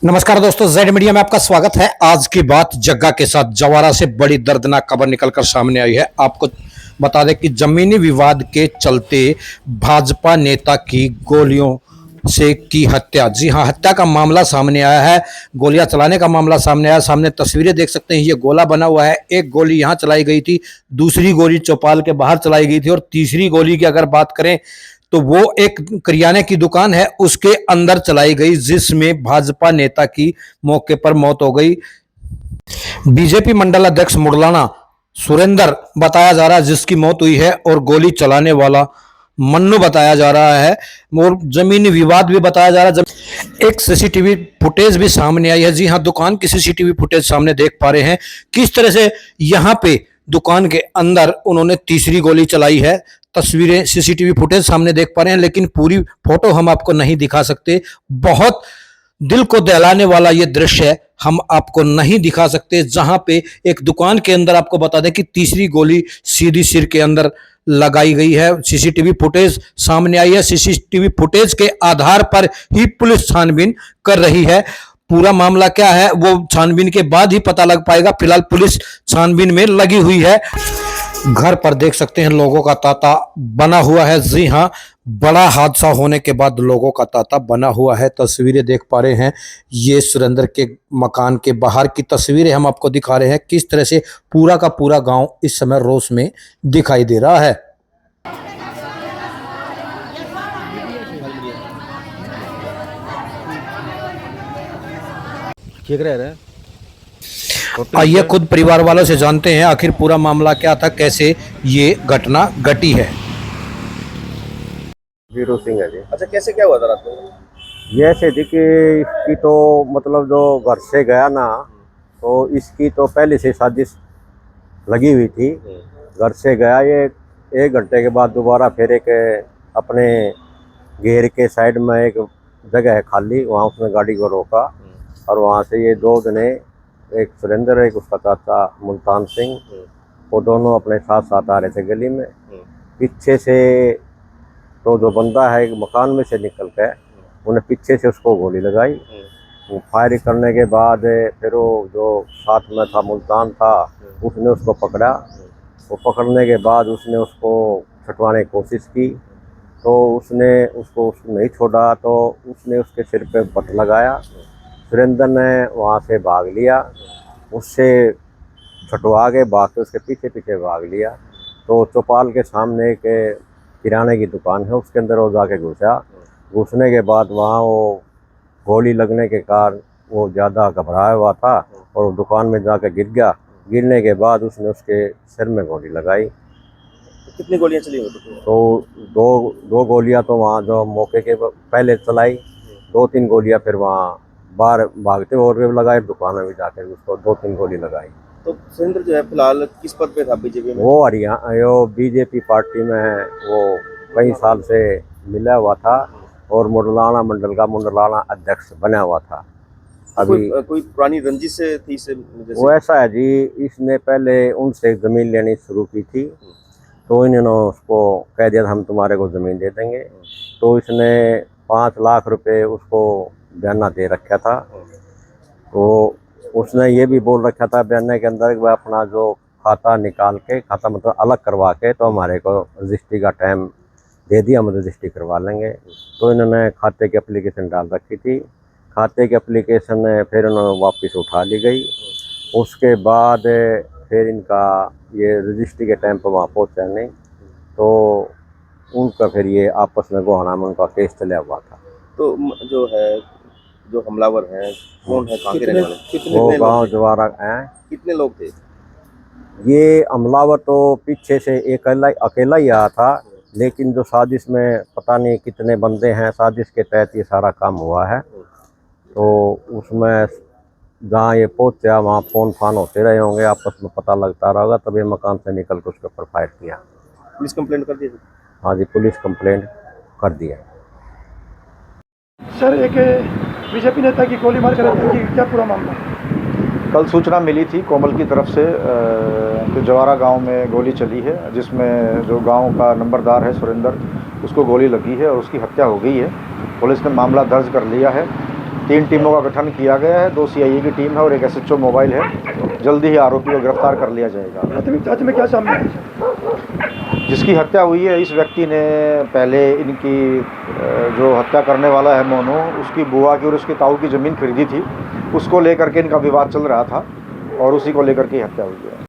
नमस्कार दोस्तों, Z media में आपका स्वागत है। आज की बात जग्गा के साथ जवारा से बड़ी दर्दनाक खबर निकलकर सामने आई है। आपको बता दें कि जमीनी विवाद के चलते भाजपा नेता की गोलियों से की हत्या। जी हां, हत्या का मामला सामने आया है। गोलियां चलाने का मामला सामने आया। सामने तस्वीरें देख सकते हैं, ये गोला बना हुआ है। एक गोली यहां चलाई गई थी, दूसरी गोली चौपाल के बाहर चलाई गई थी और तीसरी गोली की अगर बात करें तो वो एक किराने की दुकान है, उसके अंदर चलाई गई, जिसमें भाजपा नेता की मौके पर मौत हो गई। बीजेपी मंडल अध्यक्ष मुरलाना सुरेंद्र बताया जा रहा है जिसकी मौत हुई है, और गोली चलाने वाला मन्नू बताया जा रहा है, और जमीनी विवाद भी बताया जा रहा है। एक सीसीटीवी फुटेज भी सामने आई है। जी हां, दुकान की सीसीटीवी फुटेज सामने देख पा रहे हैं किस तरह से यहां पे दुकान के अंदर उन्होंने तीसरी गोली चलाई है। तस्वीरें सीसीटीवी फुटेज सामने देख पा रहे हैं, लेकिन पूरी फोटो हम आपको नहीं दिखा सकते। बहुत दिल को दहलाने वाला यह दृश्य है, हम आपको नहीं दिखा सकते, जहां पे एक दुकान के अंदर आपको बता दें कि तीसरी गोली सीधी सिर के अंदर लगाई गई है। सीसीटीवी फुटेज सामने आई है। सीसीटीवी फुटेज के आधार पर ही पुलिस छानबीन कर रही है। पूरा मामला क्या है वो छानबीन के बाद ही पता लग पाएगा। फिलहाल पुलिस छानबीन में लगी हुई है। घर पर देख सकते हैं लोगों का तांता बना हुआ है। जी हां, बड़ा हादसा होने के बाद लोगों का तांता बना हुआ है। तस्वीरें देख पा रहे हैं, ये सुरेंद्र के मकान के बाहर की तस्वीरें हम आपको दिखा रहे हैं, किस तरह से पूरा का पूरा गांव इस समय रोष में दिखाई दे रहा है। ठीक रह रहा है। आइए खुद परिवार वालों से जानते हैं आखिर पूरा मामला क्या था, कैसे ये घटना घटी है। वीरू सिंह है जी। अच्छा, कैसे क्या हुआ था रात को? ये ऐसे थी कि इसकी तो मतलब जो घर से गया ना, तो इसकी तो पहले से साजिश लगी हुई थी। घर से गया, ये 1 घंटे के बाद दोबारा फिर एक अपने घेर के साइड में एक जगह है खाली, वहाँ उसने गाड़ी को रोका और वहाँ से ये 2 जने, एक सुरेंद्र एक उसका चाचा मुल्तान सिंह, वो दोनों अपने साथ साथ आ रहे थे गली में। पीछे से तो जो बंदा है एक मकान में से निकल के उन्हें पीछे से उसको गोली लगाई। वो फायर करने के बाद फिर वो जो साथ में था मुल्तान था, उसने उसको पकड़ा। वो पकड़ने के बाद उसने उसको छुटवाने की कोशिश की, तो उसने उसको नहीं छोड़ा, तो उसने उसके सिर पे बट लगाया। सुरेंद्र ने वहाँ से भाग लिया, उससे छुटवा के भाग के उसके पीछे पीछे भाग लिया। तो चौपाल के सामने एक किराने की दुकान है, उसके अंदर वो जाके घुसा। घुसने के बाद वहाँ वो गोली लगने के कारण वो ज़्यादा घबराया हुआ था और वो दुकान में जाकर गिर गया। गिरने के बाद उसने उसके सिर में गोली लगाई। तो कितनी गोलियां चली हुई? तो दो गोलियां तो वहाँ जो मौके के पहले चलाई, 2-3 गोलियां फिर वहाँ बाहर भागते और भी लगाए, दुकान में भी जाकर उसको 2-3 गोली लगाई। तो सुरेंद्र जो है फिलहाल किस पद पे था बीजेपी में? वो हरियाणा वो बीजेपी पार्टी में है, वो कई साल से मिला हुआ था और मुरलाना मंडल का मुरलाना अध्यक्ष बना हुआ था। अभी कोई पुरानी रंजिश से थी से जैसे? वो ऐसा है जी, इसने पहले उनसे ज़मीन लेनी शुरू की थी, तो इन्होंने उसको कह दिया था हम तुम्हारे को ज़मीन दे देंगे। तो इसने 5 लाख रुपए उसको बयाना दे रखा था। तो उसने ये भी बोल रखा था बयाने के अंदर कि वह अपना जो खाता निकाल के, खाता मतलब अलग करवा के, तो हमारे को रजिस्ट्री का टाइम दे दिया, हम रजिस्ट्री करवा लेंगे। तो इन्होंने खाते की एप्लीकेशन डाल रखी थी। खाते की एप्लीकेशन फिर उन्होंने वापस उठा ली गई। उसके बाद फिर इनका ये रजिस्ट्री के टाइम पर वहाँ पहुँचा नहीं, तो उनका फिर ये आपस में गोहाना में उनका केस चला हुआ था। तो जो है, जो हमलावर हैं, कौन है, कहाँ के रहने वाले? वो गाँव जवारा हैं। कितने लोग थे? ये हमलावर तो पीछे से अकेला ही आया था, लेकिन जो साजिश में पता नहीं कितने बंदे हैं, साजिश के तहत ये सारा काम हुआ है। तो उसमें जहाँ ये पहुँचा वहाँ फ़ोन फान होते रहे होंगे, आपस में पता लगता रहा, तब ये मकान से निकल कर उसके ऊपर फायर किया। पुलिस कंप्लेंट कर दी? हाँ जी, पुलिस कंप्लेंट कर दिया। सर, एक बीजेपी नेता की गोली मार कर हत्या की, क्या पूरा मामला? कल सूचना मिली थी कोमल की तरफ से कि जवारा गांव में गोली चली है, जिसमें जो गांव का नंबरदार है सुरेंद्र, उसको गोली लगी है और उसकी हत्या हो गई है। पुलिस ने मामला दर्ज कर लिया है। 3 टीमों का गठन किया गया है, 2 CIA की टीम है और एक SHO मोबाइल है। जल्दी ही आरोपी को गिरफ्तार कर लिया जाएगा। प्राथमिक जांच में क्या सामने आया? जिसकी हत्या हुई है, इस व्यक्ति ने पहले इनकी जो हत्या करने वाला है मोनू, उसकी बुआ की और उसकी ताऊ की ज़मीन खरीदी थी। उसको लेकर के इनका विवाद चल रहा था और उसी को लेकर के हत्या हुई है।